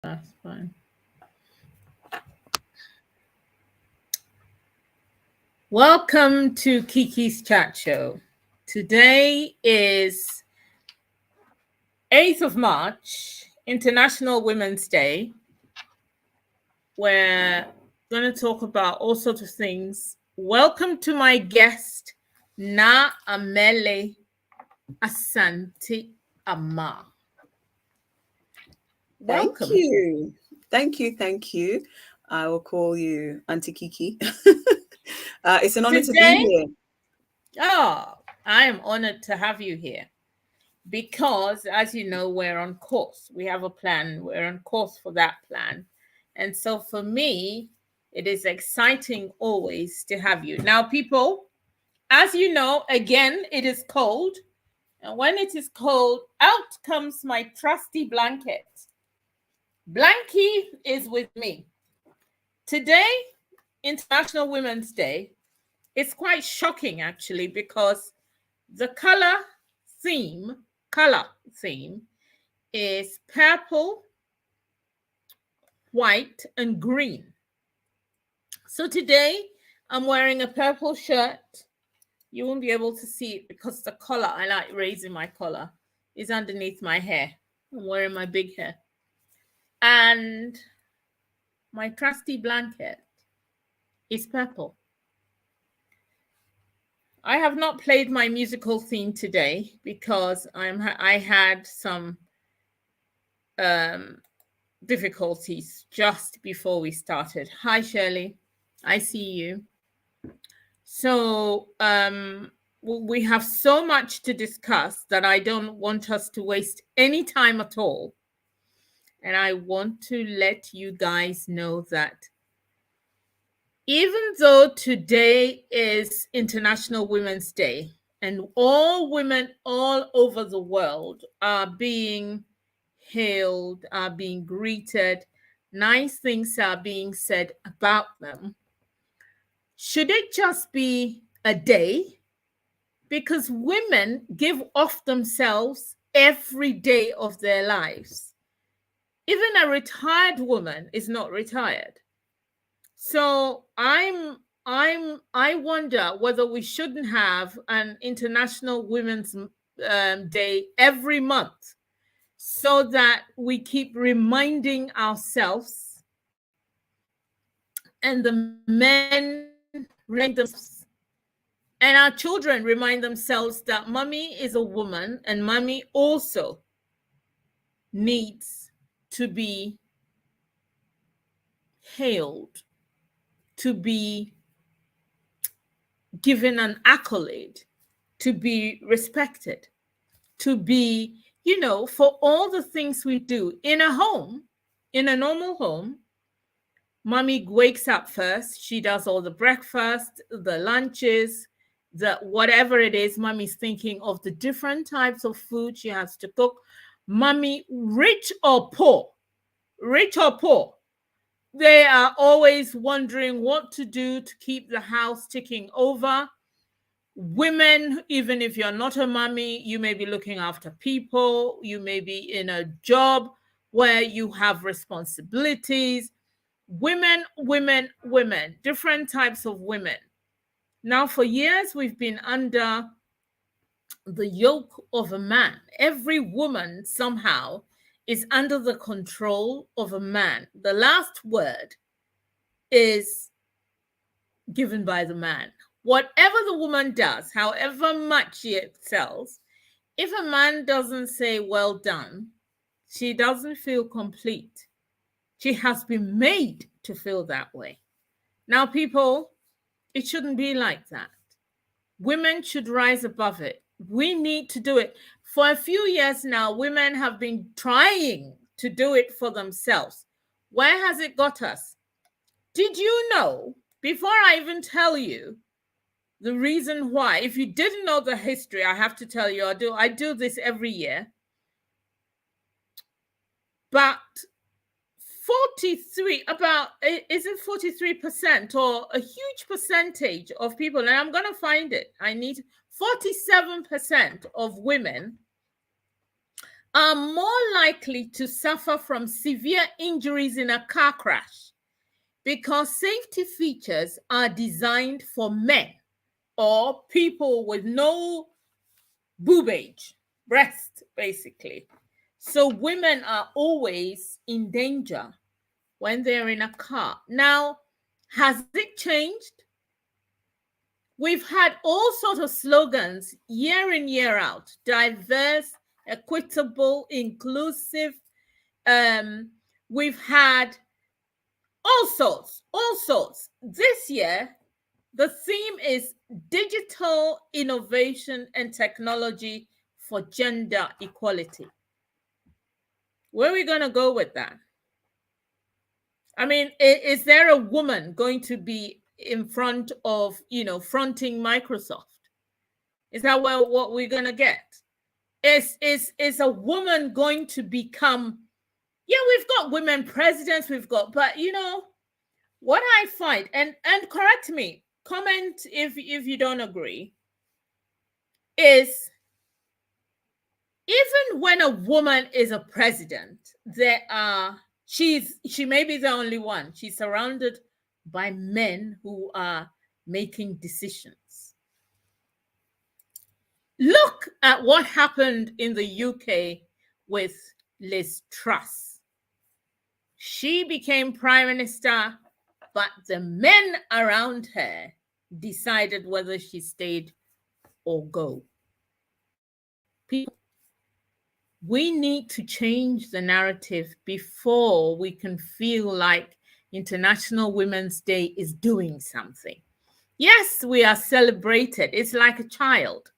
That's fine. Welcome to Kiki's Chat Show. Today is 8th of March, International Women's Day. We're going to talk about all sorts of things. Welcome to my guest, Na AMERLEY ASANTE ARMAR. Welcome. Thank you. I will call you Auntie Kiki. It's an honor to be here. Oh, I am honored to have you here because, as you know, we're on course. We have a plan. We're on course for that plan. And so for me, it is exciting always to have you. Now, people, as you know, again, it is cold. And when it is cold, out comes my trusty blanket. Blanky is with me. Today, International Women's Day, it's quite shocking actually because the color theme is purple, white, and green. So today I'm wearing a purple shirt. You won't be able to see it because the collar, I like raising my collar, is underneath my hair. I'm wearing my big hair. And my trusty blanket is purple. I have not played my musical theme today because I had some difficulties just before we started. Hi, Shirley. I see you. So we have so much to discuss that I don't want us to waste any time at all. And I want to let you guys know that even though today is International Women's Day and all women all over the world are being hailed, are being greeted, nice things are being said about them, should it just be a day? Because women give off themselves every day of their lives. Even a retired woman is not retired. So I wonder whether we shouldn't have an International Women's Day every month so that we keep reminding ourselves and the men remind themselves and our children remind themselves that mommy is a woman and mommy also needs to be hailed, to be given an accolade, to be respected, to be, for all the things we do in a home, in a normal home. Mommy wakes up first. She does all the breakfast, the lunches, the whatever it is. Mommy's thinking of the different types of food she has to cook. Mommy, rich or poor, they are always wondering what to do to keep the house ticking over. Women, even if you're not a mommy, you may be looking after people. You may be in a job where you have responsibilities. Women, different types of women. Now, for years, we've been under the yoke of a man. Every woman somehow is under the control of a man. The last word is given by the man. Whatever the woman does, however much she excels, if a man doesn't say well done, she doesn't feel complete. She has been made to feel that way. Now, people, it shouldn't be like that. Women should rise above it. We need to do it. For a few years now, women have been trying to do it for themselves. Where has it got us? Did you know, before I even tell you the reason why, if you didn't know the history, I have to tell you, I do this every year. But 43% or a huge percentage of people, and I'm going to find it. 47% of women are more likely to suffer from severe injuries in a car crash because safety features are designed for men or people with no boobage, breast, basically. So women are always in danger when they're in a car. Now, has it changed? We've had all sorts of slogans year in, year out: diverse, equitable, inclusive. We've had all sorts. This year, the theme is digital innovation and technology for gender equality. Where are we going to go with that? I mean, is there a woman going to be in front of, fronting Microsoft? Is that what we're going to get? Is a woman going to become, we've got women presidents, but what I find, and correct me, comment if you don't agree, is even when a woman is a president, she may be the only one. She's surrounded by men who are making decisions. Look at what happened in the UK with Liz Truss. She became prime minister, but the men around her decided whether she stayed or go. People, we need to change the narrative before we can feel like International Women's Day is doing something. Yes, we are celebrated. It's like a child.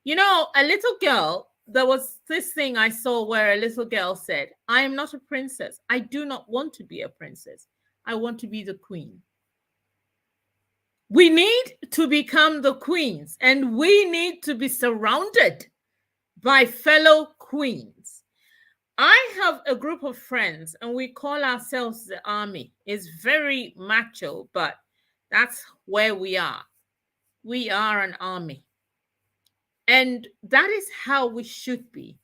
A little girl, there was this thing I saw where a little girl said, "I am not a princess. I do not want to be a princess. I want to be the queen." We need to become the queens, and we need to be surrounded by fellow queens. I have a group of friends, and we call ourselves the army. It's very macho, but that's where we are. We are an army. And that is how we should be.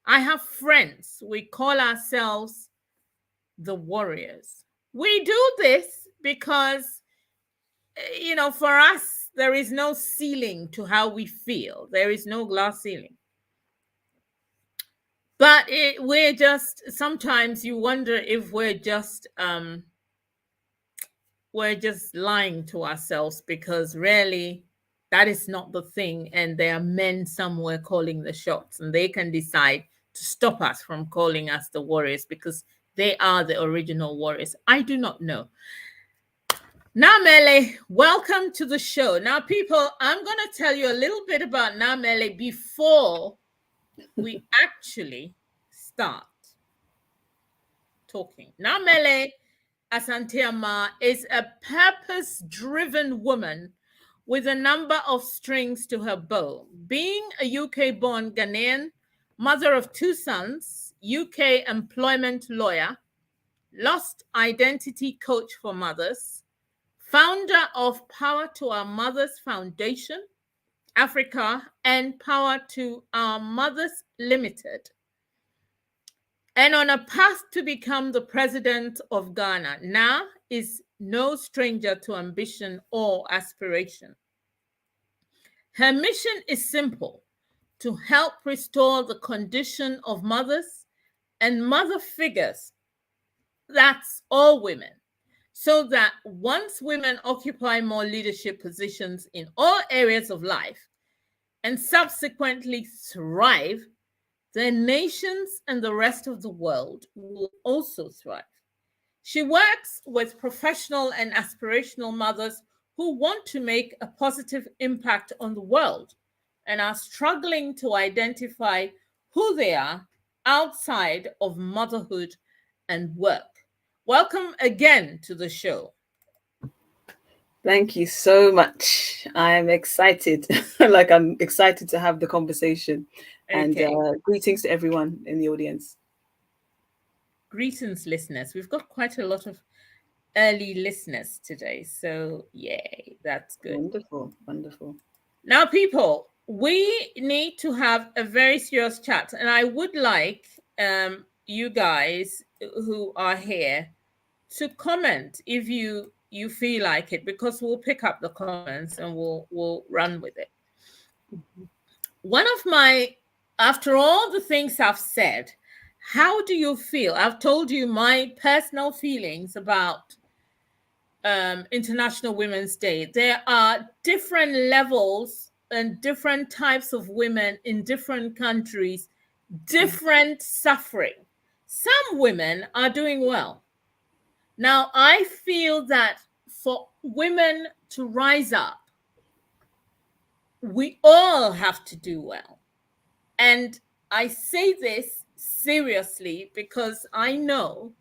I have friends. We call ourselves the warriors. We do this because, for us, there is no ceiling to how we feel. There is no glass ceiling. But we're just, sometimes you wonder if we're just lying to ourselves, because really that is not the thing. And there are men somewhere calling the shots, and they can decide to stop us from calling us the warriors because they are the original warriors. I do not know. Namele, welcome to the show. Now, people, I'm going to tell you a little bit about Namele before we actually start talking. Namele ASANTE is a purpose-driven woman with a number of strings to her bow. Being a UK-born Ghanaian, mother of 2 sons, UK employment lawyer, lost identity coach for mothers, founder of Power to Our Mothers Foundation, Africa, and Power to Our Mothers Limited, and on a path to become the president of Ghana. Now is no stranger to ambition or aspiration. Her mission is simple: to help restore the condition of mothers and mother figures, that's all women, so that once women occupy more leadership positions in all areas of life and subsequently thrive, the nations and the rest of the world will also thrive. She works with professional and aspirational mothers who want to make a positive impact on the world and are struggling to identify who they are outside of motherhood and work. Welcome again to the show. Thank you so much. I'm excited. I'm excited to have the conversation. Okay. And greetings to everyone in the audience. Greetings, listeners. We've got quite a lot of early listeners today. So, yay, that's good. Wonderful, wonderful. Now, people, we need to have a very serious chat, and I would like you guys who are here to comment if you feel like it, because we'll pick up the comments and we'll run with it. One of my, after all the things I've said, how do you feel? I've told you my personal feelings about International Women's Day. There are different levels and different types of women in different countries, different suffering. Some women are doing well. Now, I feel that for women to rise up, we all have to do well. And I say this seriously because I know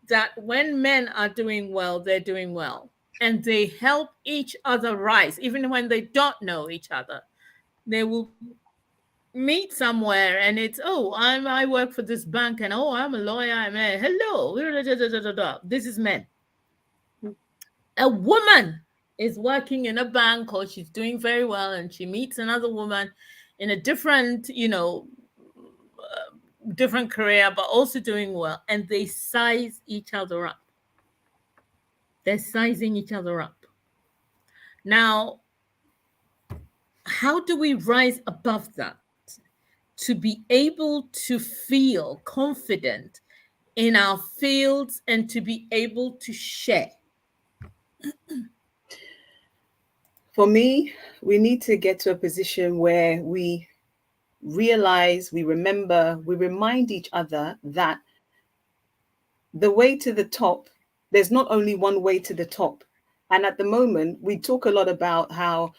that when men are doing well, they're doing well. And they help each other rise, even when they don't know each other. They will meet somewhere and it's, oh, I work for this bank, and oh, I'm a lawyer. I'm a hello. This is men. A woman is working in a bank, or she's doing very well, and she meets another woman in a different, different career, but also doing well, and they size each other up. They're sizing each other up. Now, how do we rise above that to be able to feel confident in our fields and to be able to share? For me, we need to get to a position where we realize, we remember, we remind each other that the way to the top, there's not only one way to the top. And at the moment, we talk a lot about how,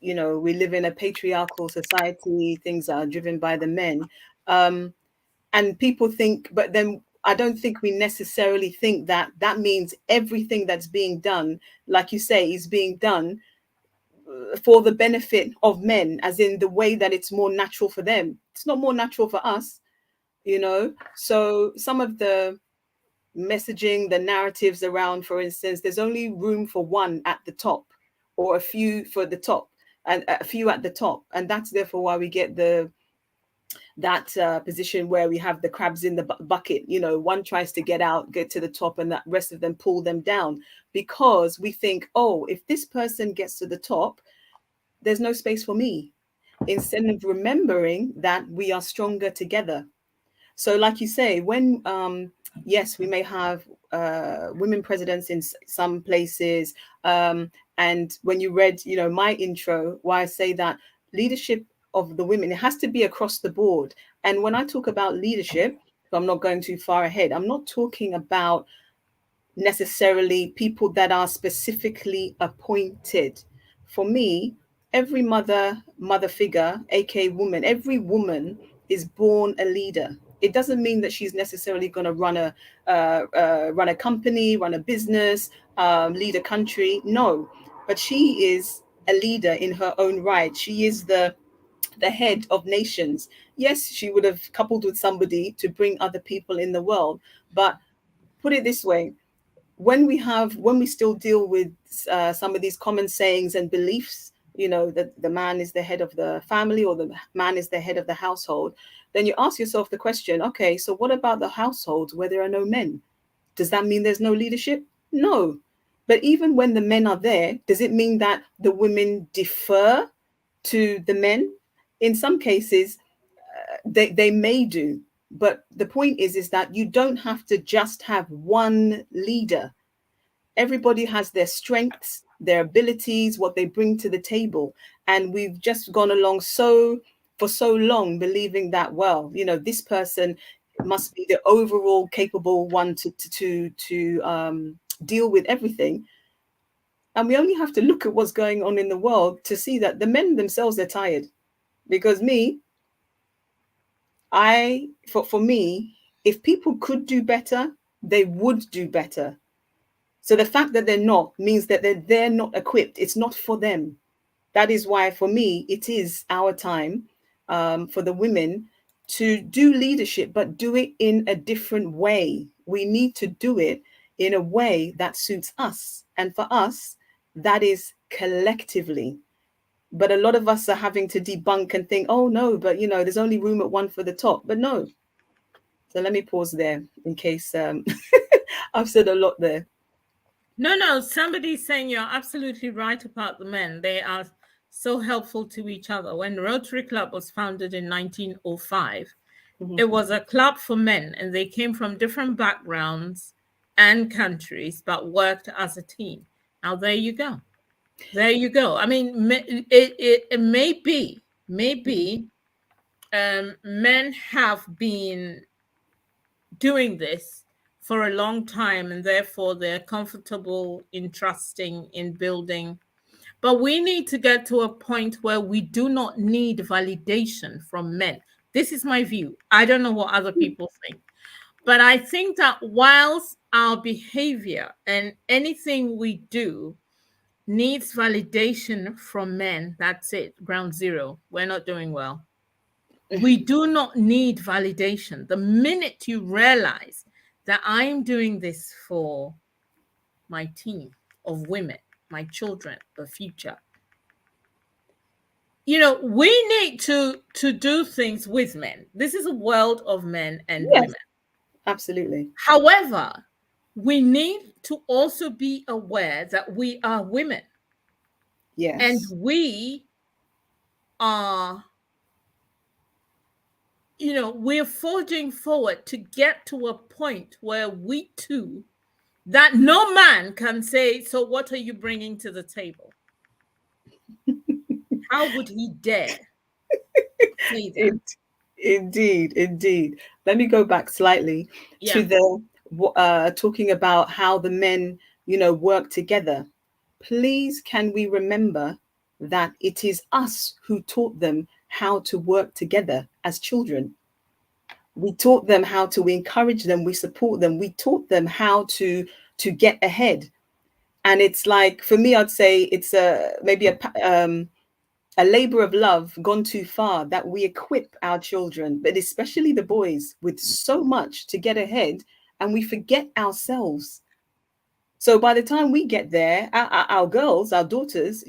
we live in a patriarchal society, things are driven by the men. And people think, but then I don't think we necessarily think that that means everything that's being done, like you say, is being done for the benefit of men, as in the way that it's more natural for them. It's not more natural for us, So some of the messaging, the narratives around, for instance, there's only room for one at the top, or a few for the top, and a few at the top, and that's therefore why we get that position where we have the crabs in the bucket. One tries to get to the top, and the rest of them pull them down, because we think, oh, if this person gets to the top, there's no space for me, instead of remembering that we are stronger together. So like you say, when yes, we may have women presidents in some places, and when you read my intro, why I say that leadership of the women, it has to be across the board. And when I talk about leadership, if I'm not going too far ahead, I'm not talking about necessarily people that are specifically appointed. For me, every mother figure, aka woman, every woman is born a leader. It doesn't mean that she's necessarily going to run a company, run a business, lead a country. No, but she is a leader in her own right. She is the head of nations. Yes, she would have coupled with somebody to bring other people in the world. But put it this way, when we still deal with some of these common sayings and beliefs, that the man is the head of the family, or the man is the head of the household, then you ask yourself the question, okay, so what about the households where there are no men? Does that mean there's no leadership? No. But even when the men are there, does it mean that the women defer to the men? In some cases, they may do. But the point is that you don't have to just have one leader. Everybody has their strengths, their abilities, what they bring to the table. And we've just gone along for so long believing that, well, this person must be the overall capable one to deal with everything. And we only have to look at what's going on in the world to see that the men themselves are tired. Because for me, if people could do better, they would do better. So the fact that they're not means that they're not equipped. It's not for them. That is why, for me, it is our time for the women to do leadership, but do it in a different way. We need to do it in a way that suits us. And for us, that is collectively. But a lot of us are having to debunk and think, oh no, but there's only room at one for the top. But no. So let me pause there in case I've said a lot there. No, somebody's saying you're absolutely right about the men. They are so helpful to each other. When the Rotary Club was founded in 1905, it was a club for men, and they came from different backgrounds and countries, but worked as a team. Now, there you go. There you go. I mean, it may be, men have been doing this for a long time, and therefore they're comfortable in trusting, in building. But we need to get to a point where we do not need validation from men. This is my view. I don't know what other people think. But I think that whilst our behavior and anything we do needs validation from men, that's it, ground zero. We're not doing well. We do not need validation. The minute you realize that I'm doing this for my team of women, my children, the future, we need to do things with men. This is a world of men and women. Absolutely. However, we need to also be aware that we are women. Yes. And we are, we're forging forward to get to a point where we too, that no man can say, so what are you bringing to the table? How would he dare say that? Indeed. Let me go back slightly to the talking about how the men, work together. Please, can we remember that it is us who taught them how to work together as children? We taught them how to, we encourage them, we support them, we taught them how to get ahead. And it's like, for me, I'd say it's maybe a labor of love gone too far, that we equip our children, but especially the boys, with so much to get ahead, and we forget ourselves. So by the time we get there, our girls, our daughters,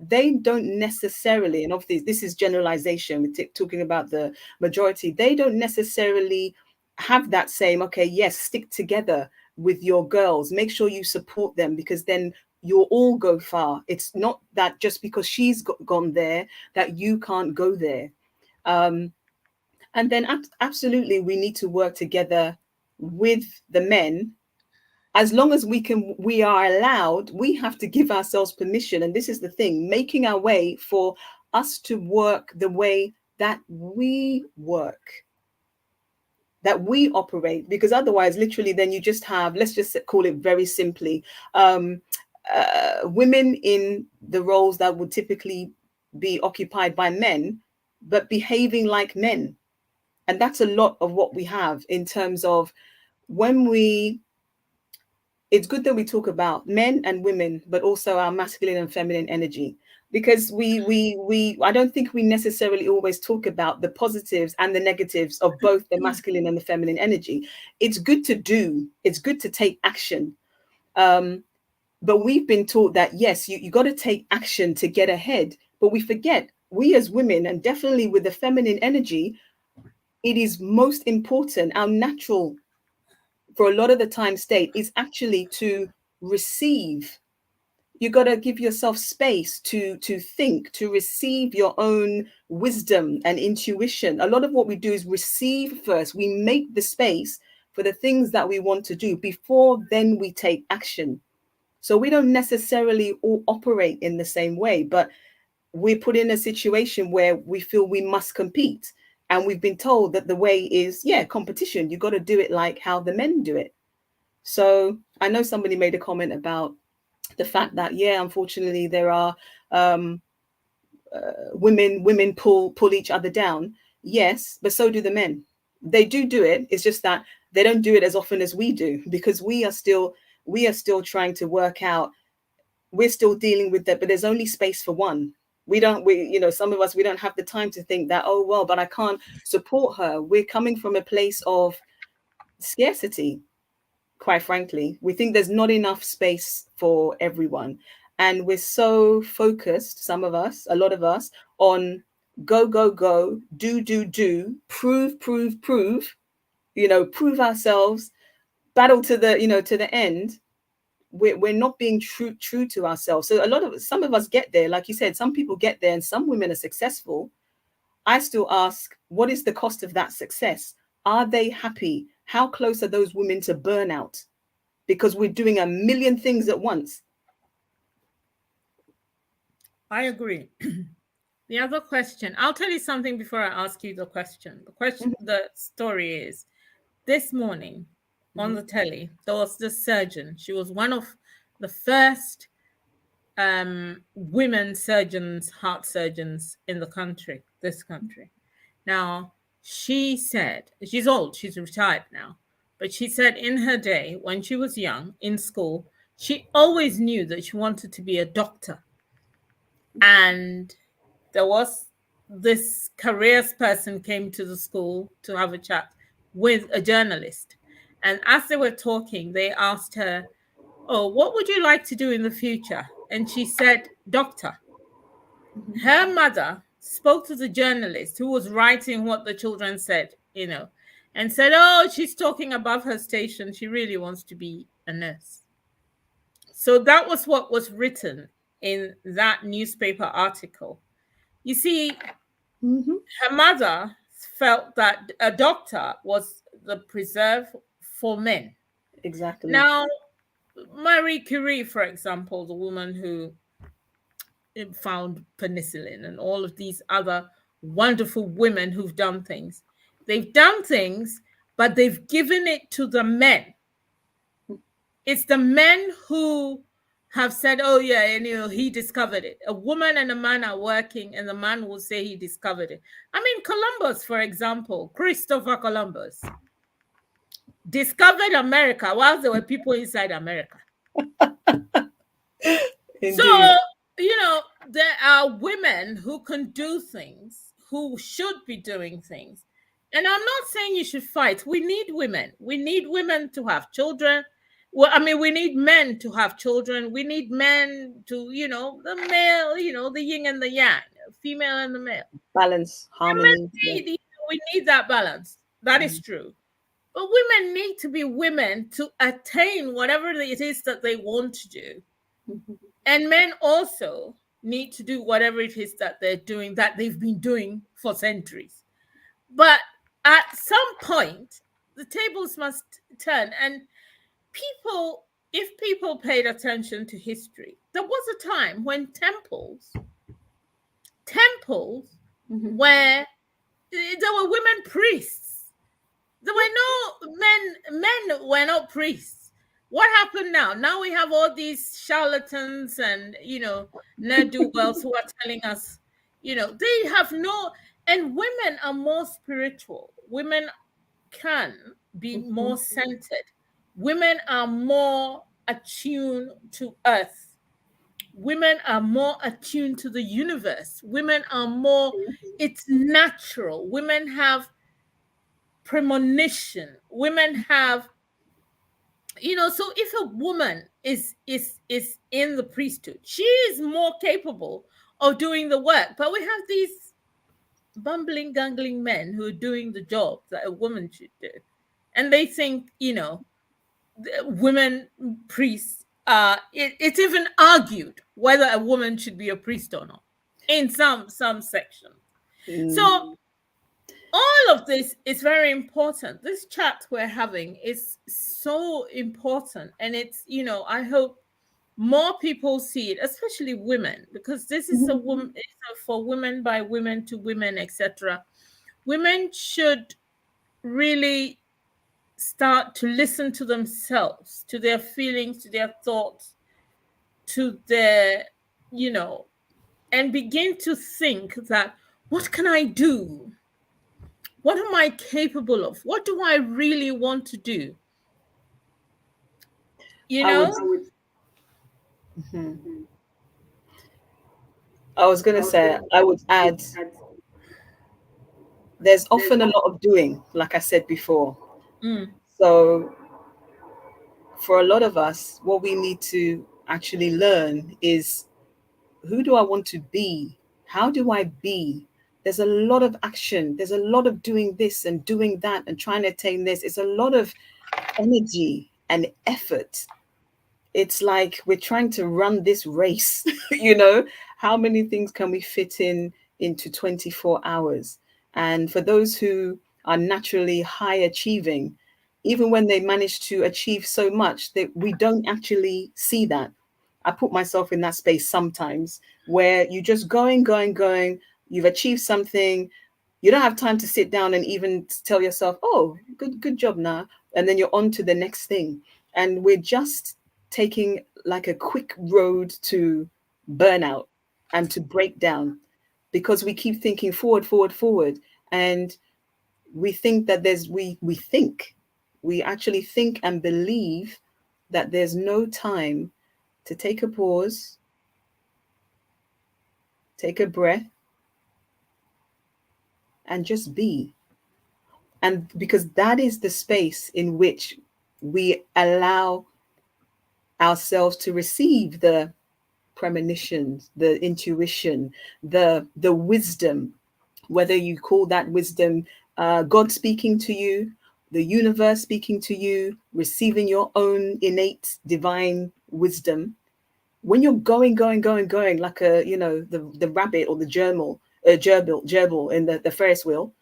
they don't necessarily, and obviously this is generalization, we're talking about the majority, they don't necessarily have that same, okay, yes, stick together with your girls, make sure you support them, because then you'll all go far. It's not that just because she's gone there that you can't go there. And then absolutely we need to work together with the men. As long as we are allowed, we have to give ourselves permission. And this is the thing, making our way for us to work the way that we work, that we operate, because otherwise, literally, then you just have, let's just call it very simply, women in the roles that would typically be occupied by men, but behaving like men. And that's a lot of what we have in terms of it's good that we talk about men and women, but also our masculine and feminine energy, because I don't think we necessarily always talk about the positives and the negatives of both the masculine and the feminine energy. It's good to do, it's good to take action. But we've been taught that, yes, you got to take action to get ahead. But we forget, we as women, and definitely with the feminine energy, it is most important. Our natural, for a lot of the time, state is actually to receive. You got to give yourself space to think, to receive your own wisdom and intuition. A lot of what we do is receive first. We make the space for the things that we want to do before then we take action. So we don't necessarily all operate in the same way, but we're put in a situation where we feel we must compete. And we've been told that the way is, competition. You got to do it like how the men do it. So I know somebody made a comment about the fact that, unfortunately, there are women pull each other down. Yes, but so do the men. They do it. It's just that they don't do it as often as we do, because we are still trying to work out. We're still dealing with that, but there's only space for one. Some of us, we don't have the time to think that, oh, well, but I can't support her. We're coming from a place of scarcity, quite frankly. We think there's not enough space for everyone. And we're so focused, some of us, a lot of us, on go, go, go, do, prove, prove ourselves, battle to the, to the end. We're not being true to ourselves. So some of us get there, like you said, some people get there and some women are successful. I still ask, what is the cost of that success? Are they happy? How close are those women to burnout? Because we're doing a million things at once. I agree. The other question, I'll tell you something before I ask you the question. The story is, this morning on the telly, there was this surgeon. She was one of the first women surgeons, heart surgeons in this country. Now, she said, she's old, she's retired now, but she said in her day, when she was young in school, she always knew that she wanted to be a doctor. And there was this careers person came to the school to have a chat with a journalist. And as they were talking, they asked her, "Oh, what would you like to do in the future?" And she said, "Doctor." Her mother spoke to the journalist who was writing what the children said, and said, "Oh, she's talking above her station. She really wants to be a nurse." So that was what was written in that newspaper article. You see, her mother felt that a doctor was the preserve for men. Exactly. Now, Marie Curie, for example, the woman who found penicillin, and all of these other wonderful women who've done things. They've done things, but they've given it to the men. It's the men who have said, "Oh yeah, and he discovered it." A woman and a man are working, and the man will say he discovered it. I mean, Columbus, for example, Christopher Columbus discovered America while there were people inside America. So, there are women who can do things, who should be doing things. And I'm not saying you should fight. We need women. We need women to have children. Well, I mean, we need men to have children. We need men to, the male, the yin and the yang, female and the male. Balance, harmony. We need that balance. That is true. But women need to be women to attain whatever it is that they want to do. And men also need to do whatever it is that they're doing, that they've been doing for centuries. But at some point, the tables must turn. And if people paid attention to history, there was a time when temples where there were women priests. There were no men were not priests. What happened now? Now we have all these charlatans and, ne'er-do-wells who are telling us, they have no, and women are more spiritual. Women can be more centered. Women are more attuned to earth. Women are more attuned to the universe. Women are more, it's natural. Women have premonition. Women have, so if a woman is in the priesthood, she is more capable of doing the work. But we have these bumbling, gangling men who are doing the job that a woman should do. And they think, women priests, it's even argued whether a woman should be a priest or not in some sections. So all of this is very important. This chat we're having is so important. And it's, I hope more people see it, especially women, because this is for women, by women, to women, etc. Women should really start to listen to themselves, to their feelings, to their thoughts, to their, and begin to think that, what can I do? What am I capable of? What do I really want to do? I was going to say, I would add, there's often a lot of doing, like I said before. So for a lot of us, what we need to actually learn is, who do I want to be? How do I be? There's a lot of action. There's a lot of doing this and doing that and trying to attain this. It's a lot of energy and effort. It's like we're trying to run this race. How many things can we fit into 24 hours? And for those who are naturally high achieving, even when they manage to achieve so much, that we don't actually see that. I put myself in that space sometimes, where you just going, you've achieved something, you don't have time to sit down and even tell yourself, oh, good job now. And then you're on to the next thing. And we're just taking like a quick road to burnout and to break down, because we keep thinking forward. And we think that we actually think and believe that there's no time to take a pause, take a breath, and just be. And because that is the space in which we allow ourselves to receive the premonitions, the intuition, the wisdom, whether you call that wisdom God speaking to you, the universe speaking to you, receiving your own innate divine wisdom. When you're going like the rabbit or the gerbil in the Ferris wheel,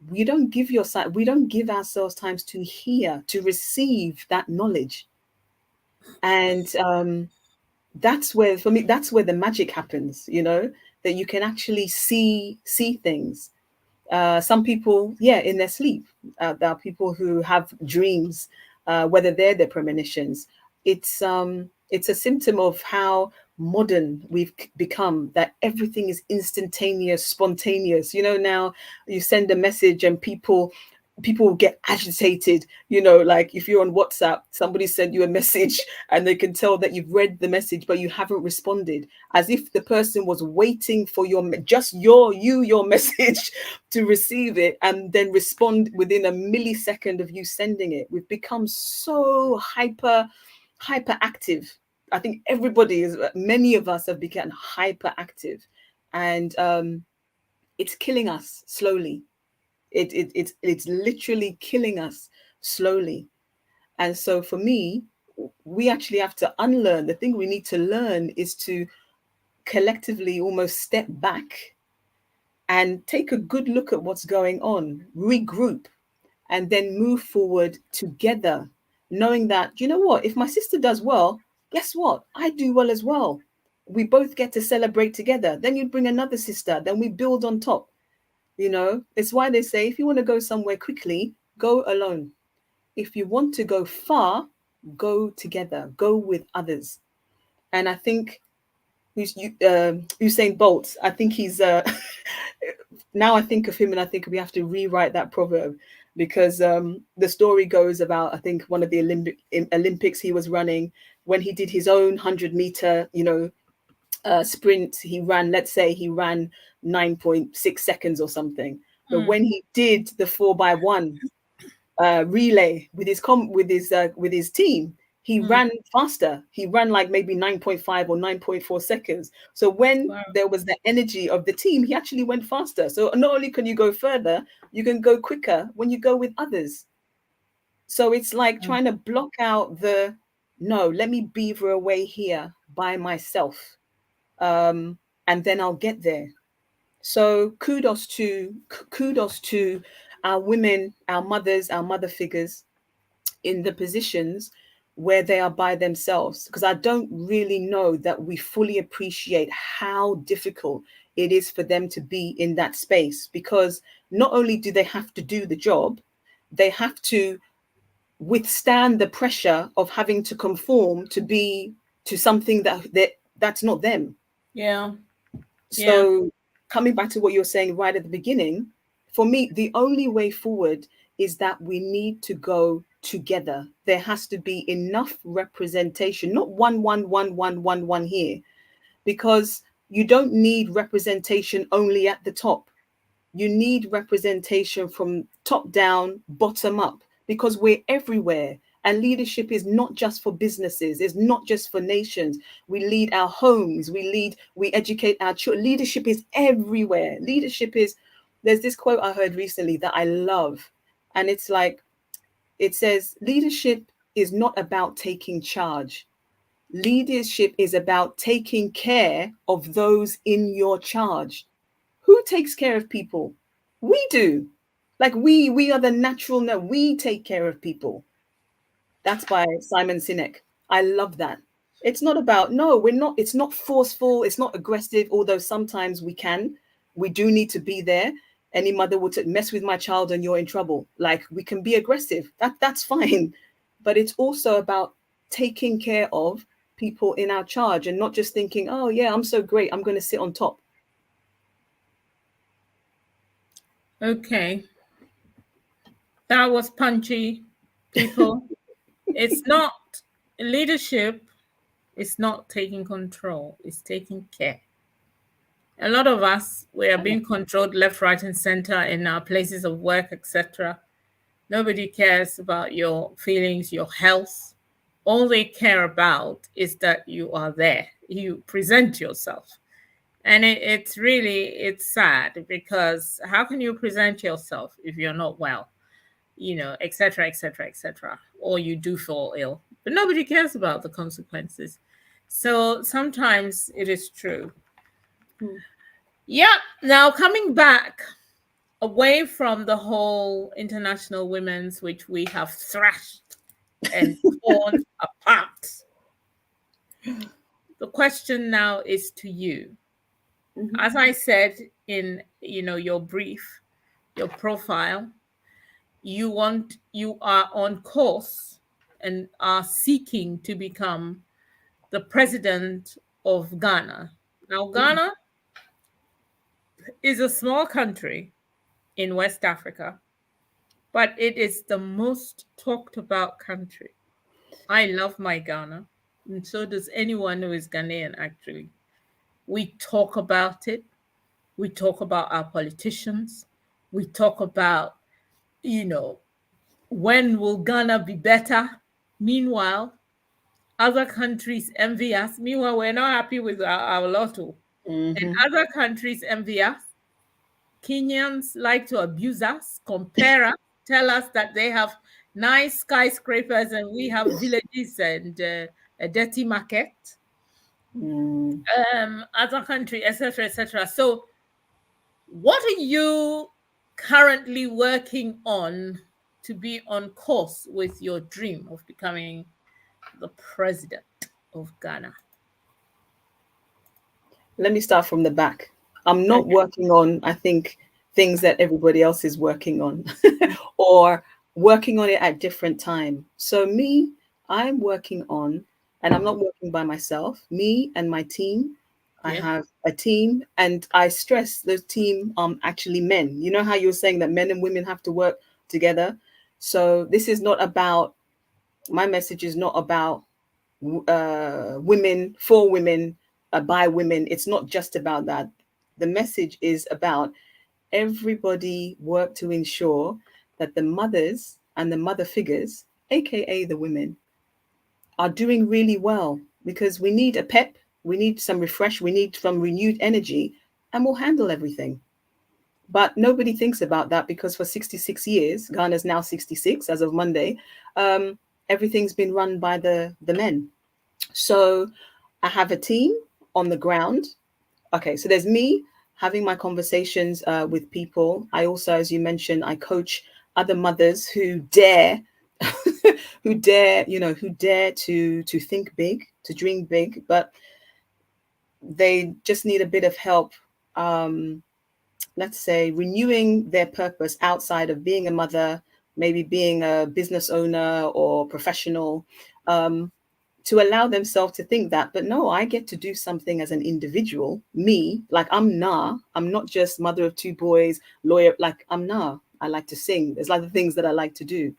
we don't give ourselves times to hear, to receive that knowledge. And that's where, for me, that's where the magic happens, that you can actually see things. Some people, in their sleep, there are people who have dreams, whether they're their premonitions. It's a symptom of how modern we've become, that everything is instantaneous, spontaneous. Now you send a message and people get agitated, like if you're on WhatsApp, somebody sent you a message and they can tell that you've read the message but you haven't responded, as if the person was waiting for your message to receive it and then respond within a millisecond of you sending it. We've become so hyperactive. I think many of us have become hyperactive, and it's killing us slowly. It's literally killing us slowly. And so for me, we actually have to unlearn. The thing we need to learn is to collectively almost step back and take a good look at what's going on, regroup, and then move forward together, knowing that, you know what, if my sister does well, guess what? I do well as well. We both get to celebrate together. Then you bring another sister, then we build on top. It's why they say, if you want to go somewhere quickly, go alone. If you want to go far, go together, go with others. And I think Usain Bolt, I think he's now I think of him and I think we have to rewrite that proverb, because the story goes about, I think, one of the Olympics he was running, when he did his own 100-meter sprint. Let's say he ran 9.6 seconds or something, but when he did the 4x1 relay with his team, he ran faster. He ran like maybe 9.5 or 9.4 seconds. So when there was the energy of the team, he actually went faster. So not only can you go further, you can go quicker when you go with others. So it's like trying to block out no, let me beaver away here by myself. And then I'll get there. So kudos to our women, our mothers, our mother figures in the positions where they are by themselves, because I don't really know that we fully appreciate how difficult it is for them to be in that space, because not only do they have to do the job, they have to withstand the pressure of having to conform to something that's not them. So coming back to what you were saying right at the beginning, for me, the only way forward is that we need to go together. There has to be enough representation, not one here, because you don't need representation only at the top. You need representation from top down, bottom up, because we're everywhere. And leadership is not just for businesses. It's not just for nations. We lead our homes. We educate our children. Leadership is everywhere. Leadership is, there's this quote I heard recently that I love. And it's like, it says, leadership is not about taking charge. Leadership is about taking care of those in your charge. Who takes care of people? We do. Like we are the natural, we take care of people. That's by Simon Sinek. I love that. It's not about, no, we're not, it's not forceful, it's not aggressive, although sometimes we do need to be there. Any mother would mess with my child and you're in trouble. Like, we can be aggressive. That's fine. But it's also about taking care of people in our charge and not just thinking, oh yeah, I'm so great, I'm going to sit on top. Okay. That was punchy, people. It's not leadership. It's not taking control. It's taking care. A lot of us, we are being controlled left, right, and center in our places of work, etc. Nobody cares about your feelings, your health. All they care about is that you are there. You present yourself. And it's sad, because how can you present yourself if you're not well, etc., etc., etc., or you do fall ill? But nobody cares about the consequences. So sometimes it is true. Yeah. Now, coming back away from the whole International Women's, which we have thrashed and torn apart, the question now is to you. As I said in your brief, your profile, you are on course and are seeking to become the president of Ghana. Now, Ghana is a small country in West Africa, but it is the most talked about country. I love my Ghana, and so does anyone who is Ghanaian, actually. We talk about it. We talk about our politicians. We talk about, when will Ghana be better? Meanwhile, other countries envy us. Meanwhile, we're not happy with our lotto. And other countries envy us. Kenyans like to abuse us, compare us, tell us that they have nice skyscrapers and we have villages and a dirty market. Other country, etc., etc. So, what are you currently working on to be on course with your dream of becoming the president of Ghana? Let me start from the back. I'm not working on, I think, things that everybody else is working on or working on it at different time. So me, I'm working on, and I'm not working by myself, me and my team. I have a team, and I stress the team actually men. You know how you were saying that men and women have to work together? So this is not about, my message is not about women for women, by women. It's not just about that. The message is about everybody work to ensure that the mothers and the mother figures, aka the women, are doing really well, because we need a pep, we need some refresh, we need some renewed energy, and we'll handle everything. But nobody thinks about that, because for 66 years, Ghana's now 66 as of Monday, everything's been run by the men. So I have a team on the ground. Okay, so there's me having my conversations with people. I also, as you mentioned, I coach other mothers who dare, who dare to think big, to dream big, but they just need a bit of help. Let's say renewing their purpose outside of being a mother, maybe being a business owner or professional. To allow themselves to think that, but no, I get to do something as an individual, me, like I'm not just mother of two boys, lawyer, like I'm I like to sing. There's other things that I like to do.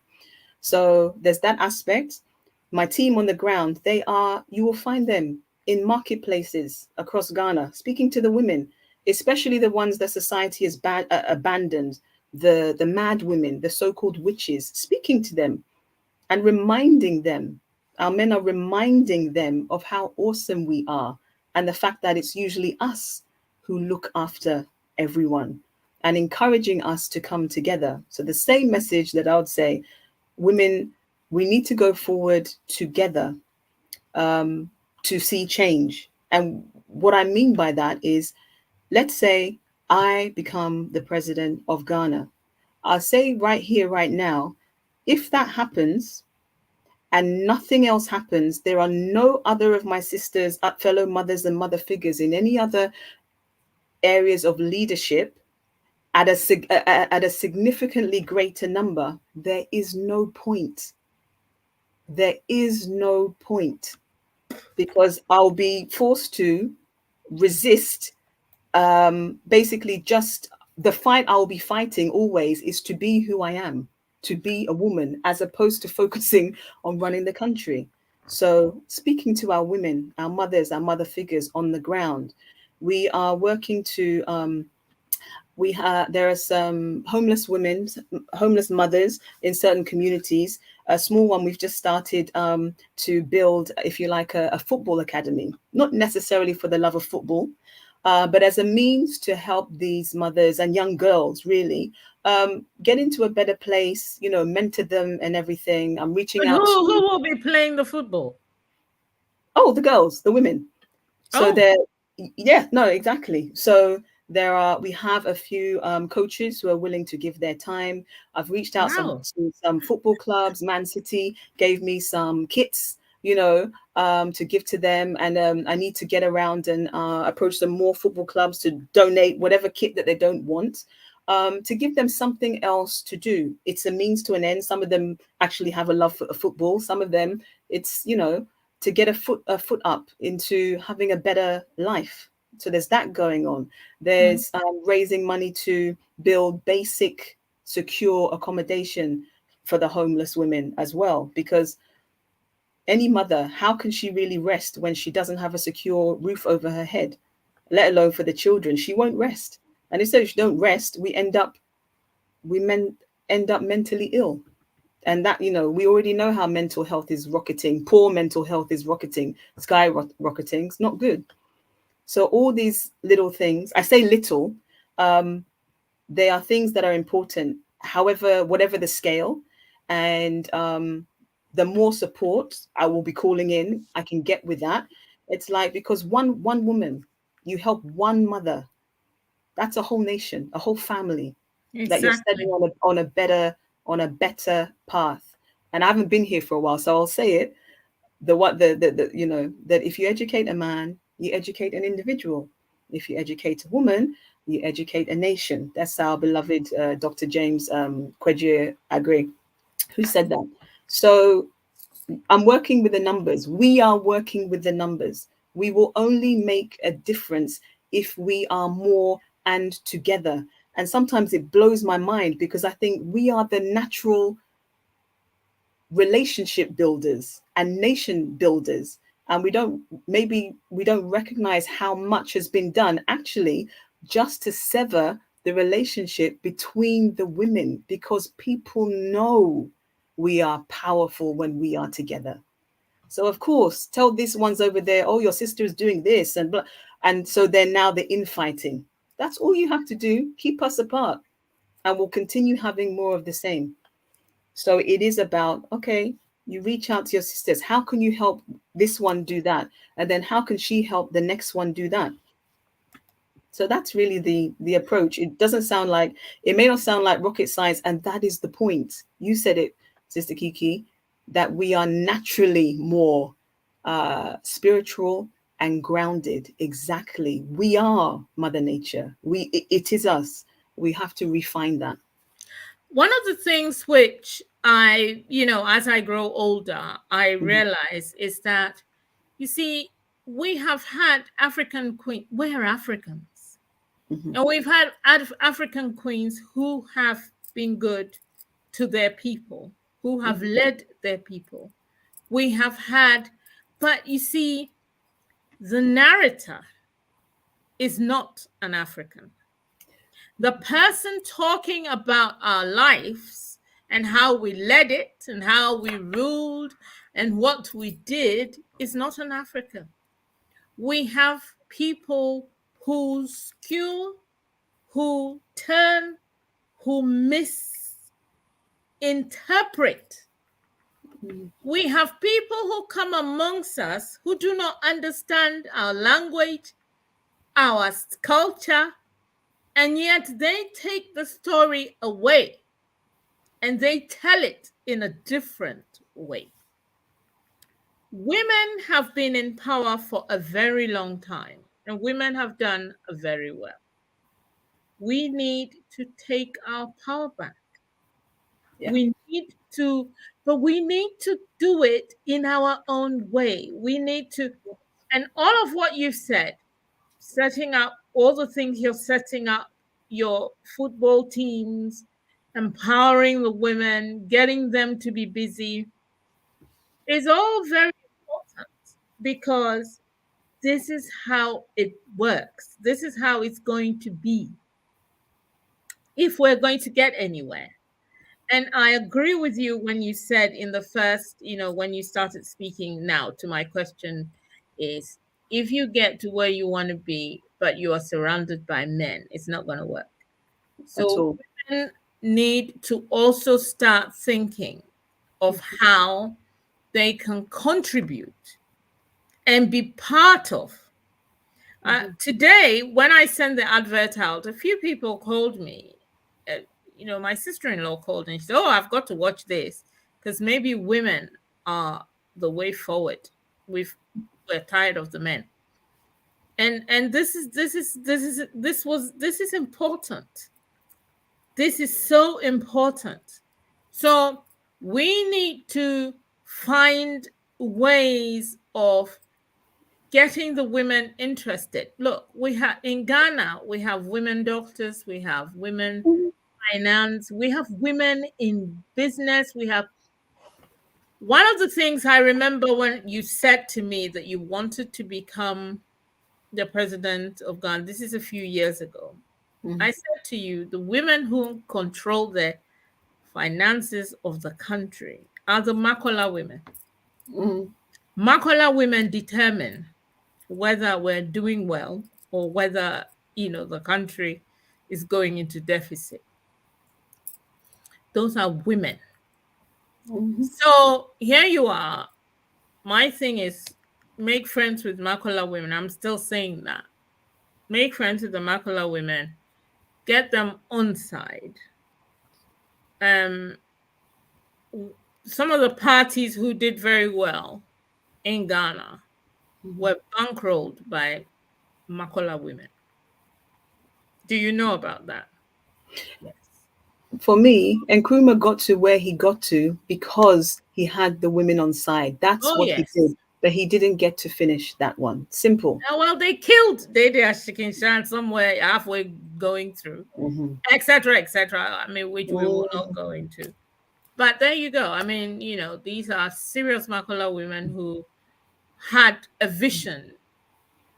So there's that aspect. My team on the ground, you will find them in marketplaces across Ghana, speaking to the women, especially the ones that society has abandoned, the mad women, the so-called witches, speaking to them. and reminding them, our men are reminding them of how awesome we are, and the fact that it's usually us who look after everyone, and encouraging us to come together. So the same message that I would say, women, we need to go forward together, to see change. And what I mean by that is, let's say I become the president of Ghana. I'll say right here, right now, if that happens and nothing else happens, there are no other of my sisters, fellow mothers and mother figures in any other areas of leadership at a significantly greater number, there is no point. There is no point, because I'll be forced to resist. Basically, just the fight I'll be fighting always is to be who I am, to be a woman, as opposed to focusing on running the country. So, speaking to our women, our mothers, our mother figures on the ground, we are working to there are some homeless women, homeless mothers in certain communities. A small one we've just started to build, if you like, a football academy, not necessarily for the love of football, but as a means to help these mothers and young girls really get into a better place, you know, mentor them and everything. I'm reaching And out who to, will be playing the football? oh, the girls, the women. So Oh, they're, yeah, no, exactly. So we have a few coaches who are willing to give their time. I've reached out wow. to some football clubs. Man City gave me some kits, you know, to give to them. And I need to get around and approach some more football clubs to donate whatever kit that they don't want. To give them something else to do. It's a means to an end. Some of them actually have a love for football. Some of them, it's, you know, to get a foot up into having a better life. So there's that going on. Mhm. There's raising money to build basic, secure accommodation for the homeless women as well. Because any mother, how can she really rest when she doesn't have a secure roof over her head, let alone for the children? She won't rest. And instead of she don't rest, we end up mentally ill. And that, you know, we already know how mental health is rocketing. Poor mental health is rocketing, skyrocketing. It's not good. So all these little things, I say little, they are things that are important. However, whatever the scale, and the more support I will be calling in, I can get with that. It's like, because one woman, you help one mother, that's a whole nation, a whole family that you're setting Exactly. on a better path. And I haven't been here for a while, so I'll say it. The you know, that if you educate a man, you educate an individual. If you educate a woman, you educate a nation. That's our beloved Dr. James Kweji Agre, who said that. So I'm working with the numbers. We are working with the numbers. We will only make a difference if we are more and together. And sometimes it blows my mind, because I think we are the natural relationship builders and nation builders. And we don't recognize how much has been done actually just to sever the relationship between the women, because people know we are powerful when we are together. So of course, tell these ones over there, oh, your sister is doing this and blah. And so they're now the infighting. That's all you have to do. Keep us apart, and we'll continue having more of the same. So it is about, okay, you reach out to your sisters. How can you help this one do that? And then how can she help the next one do that? So that's really the approach. It doesn't sound like, it may not sound like rocket science, and that is the point. You said it, Sister Kiki, that we are naturally more spiritual and grounded. Exactly. We are Mother Nature. It is us. We have to refine that. One of the things which I, as I grow older, I Mhm, realize is that, you see, we have had African queen. We're Africans. mhm, And we've had African queens who have been good to their people, who have mhm. led their people. We have had, but you see, the narrator is not an African. The person talking about our lives and how we led it and how we ruled and what we did is not in Africa. We have people who skew, who turn, who misinterpret. We have people who come amongst us who do not understand our language, our culture, and yet they take the story away and they tell it in a different way. Women have been in power for a very long time, and women have done very well. We need to take our power back. Yeah. We need to, but we need to do it in our own way. We need to, and all of what you said, setting up all the things you're setting up, your football teams, empowering the women, getting them to be busy, is all very important because this is how it works. This is how it's going to be if we're going to get anywhere. And I agree with you when you said in the first, when you started speaking now to my question is if you get to where you want to be, but you are surrounded by men, it's not going to work. At So all. women need to also start thinking of how they can contribute and be part of. Today, when I sent the advert out, a few people called me. My sister-in-law called and she said, "Oh, I've got to watch this because maybe women are the way forward. We're tired of the men." And this is important. This is so important. So we need to find ways of getting the women interested. Look, we have in Ghana, we have women doctors, we have women finance, we have women in business. We have one of the things I remember when you said to me that you wanted to become the president of Ghana. This is a few years ago. I said to you, the women who control the finances of the country are the Makola women. Makola women determine whether we're doing well or whether the country is going into deficit. Those are women. So here you are. My thing is make friends with Makola women. I'm still saying that. Make friends with the Makola women. Get them on side. Some of the parties who did very well in Ghana were bankrolled by Makola women. Do you know about that? Yes. For me, Nkrumah got to where he got to because he had the women on side. That's what he did. But he didn't get to finish that one. Simple. Well, they killed Dede Ashikinshan somewhere halfway going through, etc., etc. I mean, which we will not go into. But there you go. I mean, these are serious Makola women who had a vision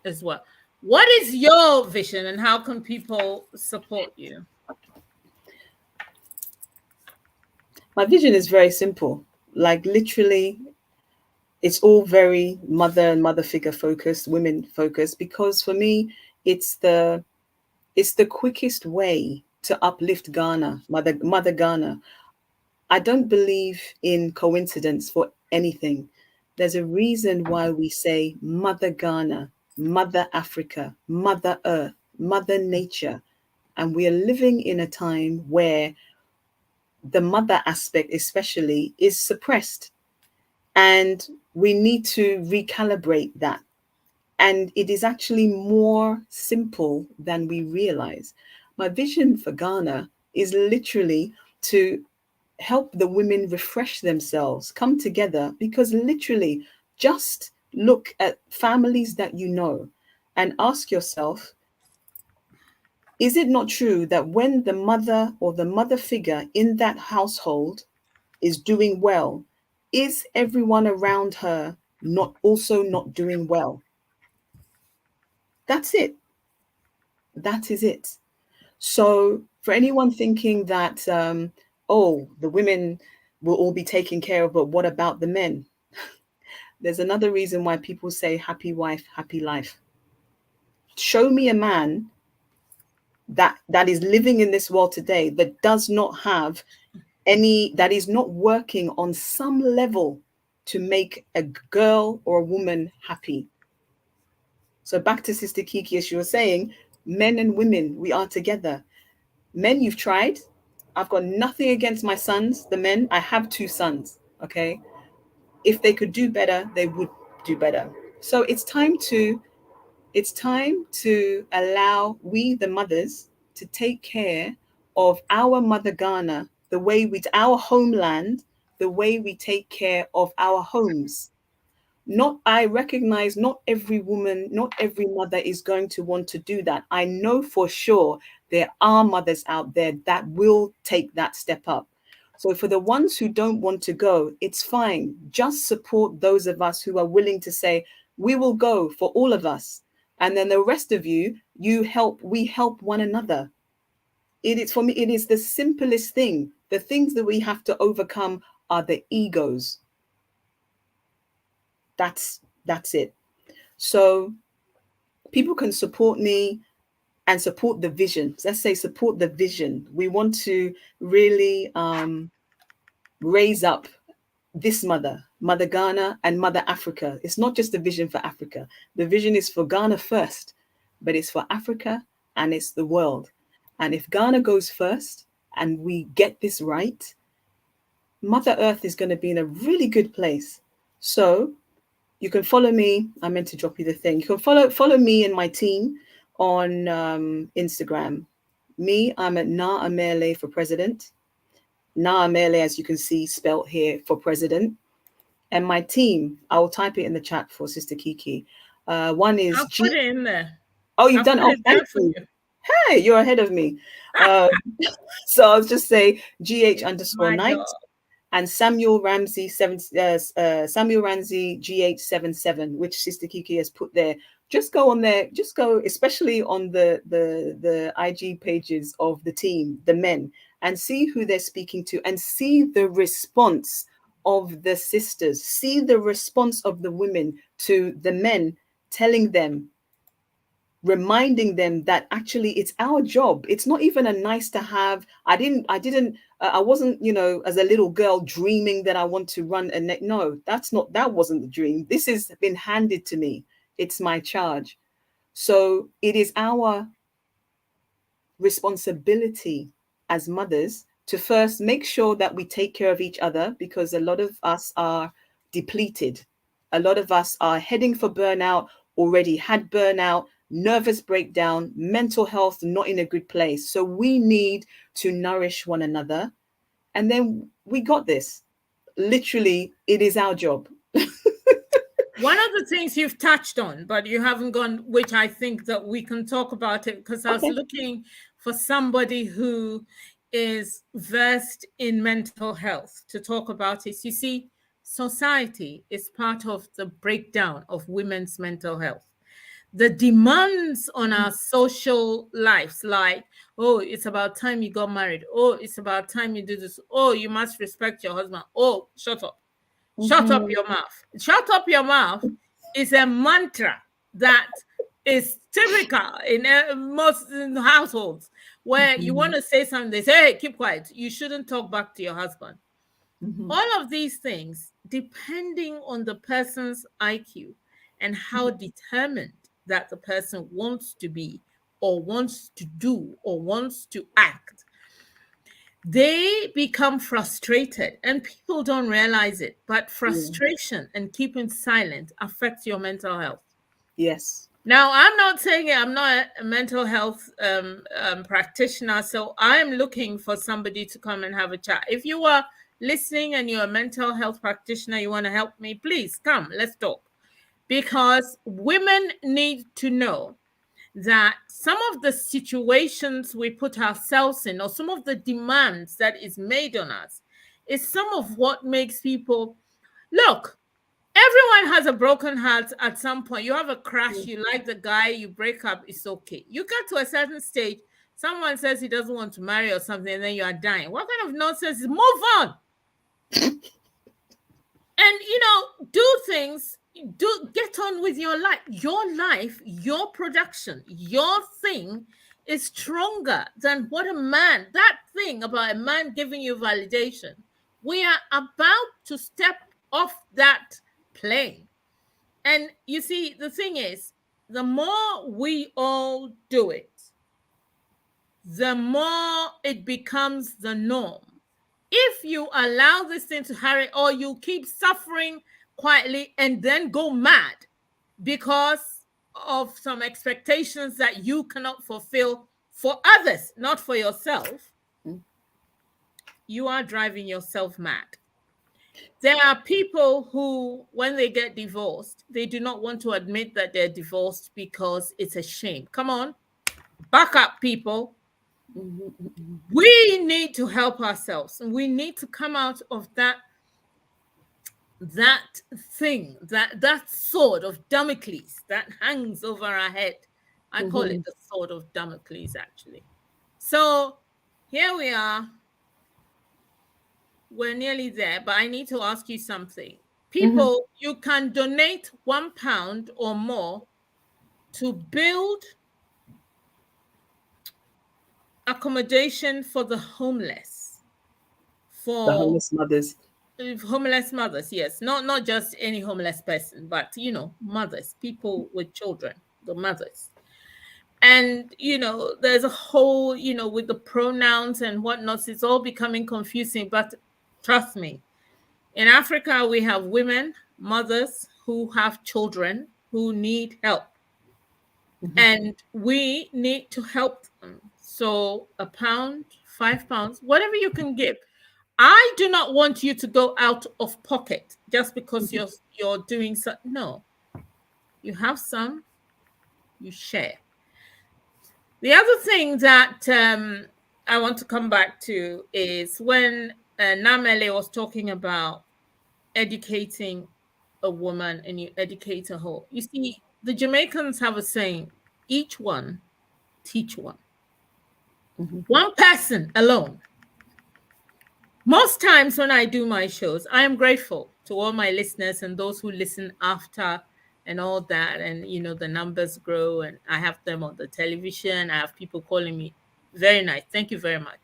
as well. What is your vision and how can people support you? My vision is very simple. Like literally, it's all very mother and mother figure focused, women focused, because for me, it's the quickest way to uplift Ghana, mother Ghana. I don't believe in coincidence for anything. There's a reason why we say Mother Ghana, Mother Africa, Mother Earth, Mother Nature. And we are living in a time where the mother aspect especially is suppressed. And we need to recalibrate that. And it is actually more simple than we realize. My vision for Ghana is literally to help the women refresh themselves, come together, because literally just look at families that you know and ask yourself, is it not true that when the mother or the mother figure in that household is doing well, is everyone around her not doing well? That's it. That is it. So for anyone thinking that, oh, the women will all be taken care of, but what about the men? There's another reason why people say happy wife, happy life. Show me a man that is living in this world today that does not have any, that is not working on some level to make a girl or a woman happy. So back to Sister Kiki, as she was saying, men and women, we are together. Men, you've tried. I've got nothing against my sons, the men. I have 2 sons, okay? If they could do better, they would do better. So it's time to allow we, the mothers, to take care of our mother Ghana, the way our homeland, the way we take care of our homes. I recognize not every woman, not every mother is going to want to do that. I know for sure there are mothers out there that will take that step up. So for the ones who don't want to go, it's fine. Just support those of us who are willing to say, we will go for all of us. And then the rest of you, we help one another. For me, it is the simplest thing. The things that we have to overcome are the egos. That's it. So people can support me and support the vision. Let's say support the vision. We want to really raise up this Mother Ghana and Mother Africa. It's not just a vision for Africa. The vision is for Ghana first, but it's for Africa and it's the world. And if Ghana goes first and we get this right, Mother Earth is going to be in a really good place. So you can follow me. I meant to drop you the thing. You can follow me and my team on Instagram. Me, I'm at Na AMERLEY for president. Na AMERLEY, as you can see, spelt here for president. And my team, I will type it in the chat for Sister Kiki. One is I'll put it in there. Oh, you've done. Oh, thank you. Hey, you're ahead of me. So I'll just say GH_Knight and Samuel Ramsey GH77, which Sister Kiki has put there. Just go on there. Just go, especially on the IG pages of the team, the men, and see who they're speaking to, and see the response of the sisters. See the response of the women to the men, telling them, reminding them that actually it's our job. It's not even a nice to have. I wasn't, as a little girl dreaming that I want to run no, that wasn't the dream. This has been handed to me. It's my charge. So it is our responsibility as mothers to first make sure that we take care of each other, because a lot of us are depleted. A lot of us are heading for burnout, already had burnout, nervous breakdown, mental health not in a good place. So we need to nourish one another. And then we got this. Literally, it is our job. One of the things you've touched on, but you haven't gone, which I think that we can talk about it, because I was looking for somebody who is versed in mental health to talk about it. You see, society is part of the breakdown of women's mental health. The demands on our social lives, like, oh, it's about time you got married. Oh, it's about time you do this. Oh, you must respect your husband. Oh, shut up. Shut up your mouth. Shut up your mouth is a mantra that is typical in most households, where you want to say something, they say, hey, keep quiet. You shouldn't talk back to your husband. All of these things, depending on the person's IQ and how determined that the person wants to be or wants to do or wants to act, they become frustrated, and people don't realize it, but frustration and keeping silent affects your mental health. Yes. Now, I'm not saying I'm not a mental health practitioner, so I'm looking for somebody to come and have a chat. If you are listening and you're a mental health practitioner, you want to help me, please come, let's talk. Because women need to know that some of the situations we put ourselves in, or some of the demands that is made on us, is some of what makes people, look, everyone has a broken heart at some point. You have a crush, you like the guy, you break up, it's okay. You get to a certain stage, Someone says he doesn't want to marry or something, and then you are dying. What kind of nonsense is move on? And, do things, get on with your life. Your life, your production, your thing is stronger than what that thing about a man giving you validation. We are about to step off that plane. And you see, the thing is, the more we all do it, the more it becomes the norm. If you allow this thing to hurry, or you keep suffering quietly and then go mad because of some expectations that you cannot fulfill for others, not for yourself, you are driving yourself mad. There are people who, when they get divorced, they do not want to admit that they're divorced because it's a shame. Come on, back up, people. We need to help ourselves, and we need to come out of that thing, that sword of Damocles that hangs over our head. I call it the sword of Damocles, actually. So here we are. We're nearly there, but I need to ask you something. People, you can donate £1 or more to build accommodation for the homeless. For the homeless mothers. Homeless mothers, yes. Not just any homeless person, but, mothers, people with children, the mothers. And, there's a whole, with the pronouns and whatnot, it's all becoming confusing. But trust me, in Africa, we have women, mothers who have children who need help. And we need to help them. So £1, £5, whatever you can give. I do not want you to go out of pocket just because you're doing so. No, you have some, you share. The other thing that I want to come back to is when Namele was talking about educating a woman and you educate a whole. You see, the Jamaicans have a saying, each one teach one. One person alone. Most times when I do my shows, I am grateful to all my listeners and those who listen after and all that. And, the numbers grow and I have them on the television. I have people calling me. Very nice. Thank you very much.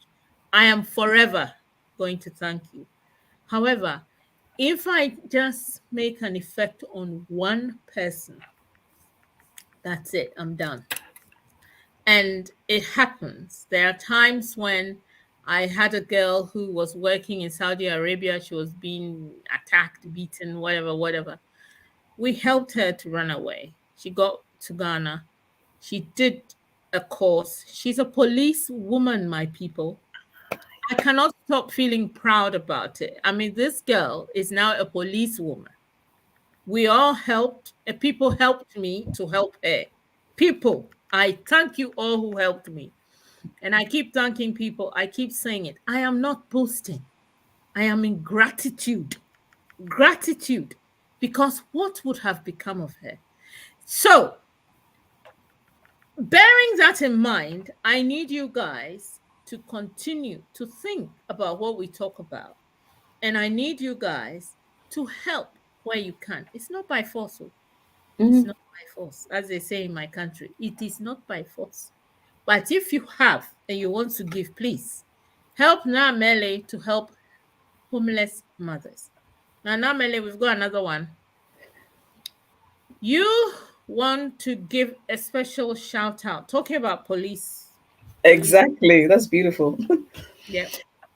I am forever going to thank you. However, if I just make an effect on one person, that's it. I'm done. And it happens. There are times when I had a girl who was working in Saudi Arabia. She was being attacked, beaten, whatever. We helped her to run away. She got to Ghana. She did a course. She's a police woman, my people. I cannot stop feeling proud about it. I mean, this girl is now a police woman. We all helped, and people helped me to help her. People, I thank you all who helped me. And I keep thanking people. I keep saying it. I am not boasting. I am in gratitude. Gratitude. Because what would have become of her? So, bearing that in mind, I need you guys to continue to think about what we talk about. And I need you guys to help where you can. It's not by force. It's not by force. As they say in my country, it is not by force. But if you have and you want to give, please help Namele to help homeless mothers. Now, Namele, we've got another one. You want to give a special shout out, talking about police. Exactly. That's beautiful. Yeah.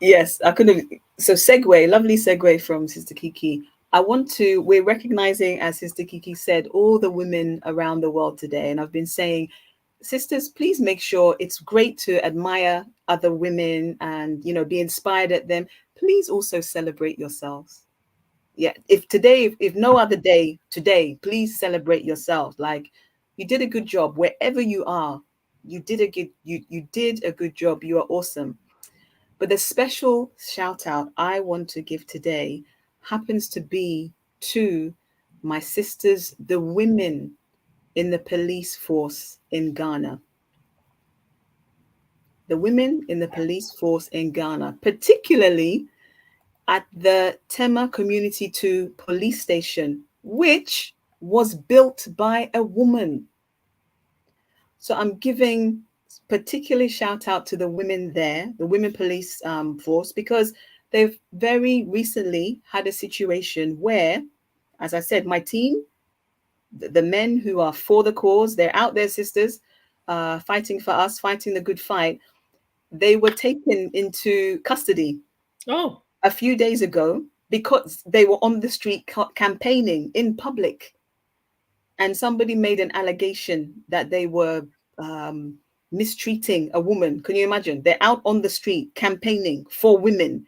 Yes, I could have. So, lovely segue from Sister Kiki. We're recognizing, as Sister Kiki said, all the women around the world today. And I've been saying, sisters, please make sure it's great to admire other women and, be inspired at them. Please also celebrate yourselves. Yeah. If no other day, today, please celebrate yourself. Like, you did a good job wherever you are. You did a good job. You are awesome. But the special shout out I want to give today happens to be to my sisters, the women in the police force in Ghana. the women in the police force in Ghana, particularly at the Tema Community 2 police station, which was built by a woman. So I'm giving particularly shout out to the women there, the women police force, because they've very recently had a situation where, as I said, my team, the men who are for the cause, they're out there, sisters, fighting for us, fighting the good fight. They were taken into custody a few days ago because they were on the street campaigning in public. And somebody made an allegation that they were mistreating a woman. Can you imagine? They're out on the street campaigning for women.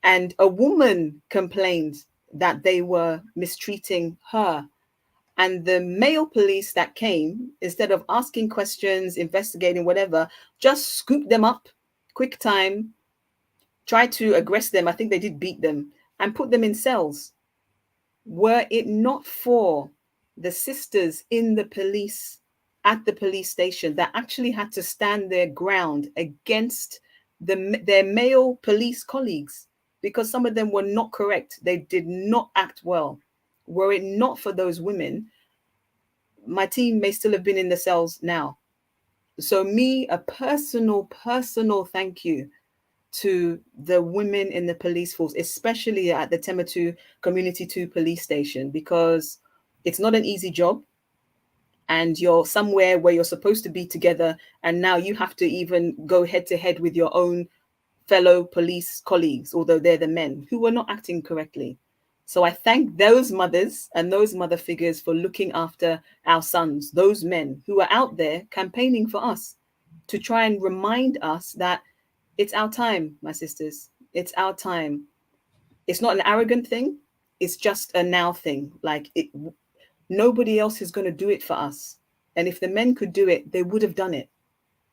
And a woman complained that they were mistreating her. And the male police that came, instead of asking questions, investigating, whatever, just scooped them up, quick time, tried to aggress them. I think they did beat them and put them in cells. Were it not for the sisters in the police, at the police station, that actually had to stand their ground against their male police colleagues, because some of them were not correct. They did not act well. Were it not for those women, my team may still have been in the cells now. So a personal thank you to the women in the police force, especially at the Tema 2 Community 2 police station, because it's not an easy job. And you're somewhere where you're supposed to be together, and now you have to even go head to head with your own fellow police colleagues, although they're the men who were not acting correctly. So I thank those mothers and those mother figures for looking after our sons, those men who are out there campaigning for us, to try and remind us that it's our time, my sisters. It's our time. It's not an arrogant thing. It's just a now thing. Like, nobody else is going to do it for us. And if the men could do it, they would have done it,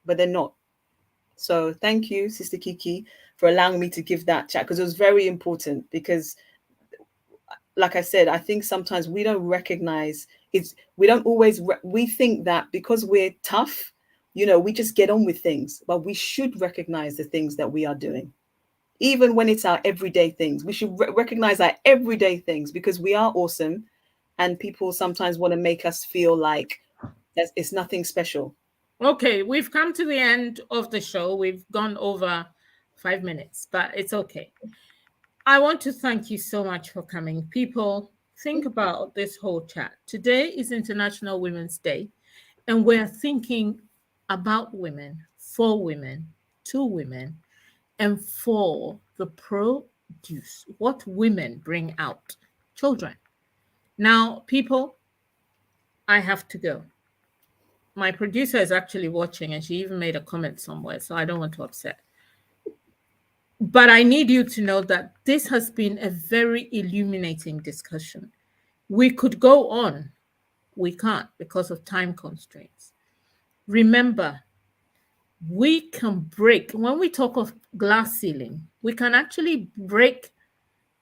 but they're not. So thank you, Sister Kiki, for allowing me to give that chat, because it was very important. Because, like I said, I think sometimes we don't recognize it's, we don't always, we think that because we're tough, we just get on with things, but we should recognize the things that we are doing. Even when it's our everyday things, we should recognize our everyday things, because we are awesome. And people sometimes want to make us feel like it's nothing special. Okay, we've come to the end of the show. We've gone over 5 minutes, but it's okay. I want to thank you so much for coming. People, think about this whole chat. Today is International Women's Day, and we're thinking about women, for women, to women, and for the produce, what women bring out, children. Now, people, I have to go. My producer is actually watching, and she even made a comment somewhere, so I don't want to upset. But I need you to know that this has been a very illuminating discussion. We could go on. We can't because of time constraints. Remember, we can break, when we talk of glass ceiling, we can actually break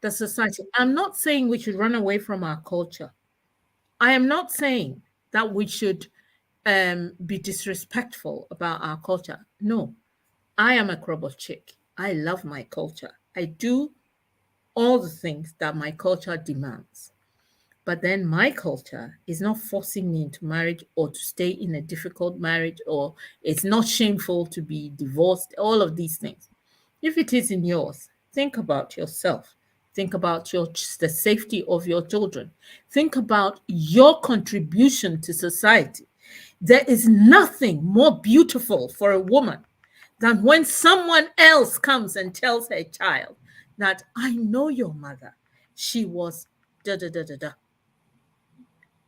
the society. I'm not saying we should run away from our culture. I am not saying that we should be disrespectful about our culture. No, I am a Krobo chick. I love my culture. I do all the things that my culture demands. But then my culture is not forcing me into marriage or to stay in a difficult marriage, or it's not shameful to be divorced, all of these things. If it is in yours, think about yourself. Think about the safety of your children. Think about your contribution to society. There is nothing more beautiful for a woman than when someone else comes and tells her child that, I know your mother. She was da da da da da.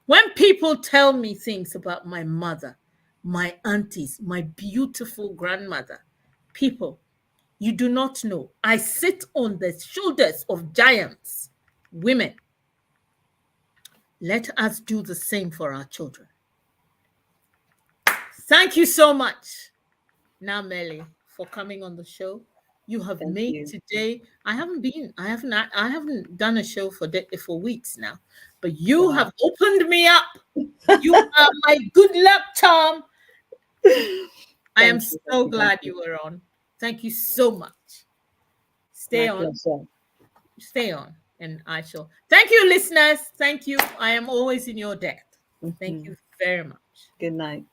When people tell me things about my mother, my aunties, my beautiful grandmother, people, you do not know. I sit on the shoulders of giants, women. Let us do the same for our children. Thank you so much, Melly, for coming on the show. You have Thank made you. today. I haven't done a show for weeks now, but you have opened me up. You are my good luck charm. I am Thank you. so glad you were on. Thank you so much. Stay My on. pleasure. Stay on. And I shall. Thank you, listeners. Thank you. I am always in your debt. Thank you very much. Good night.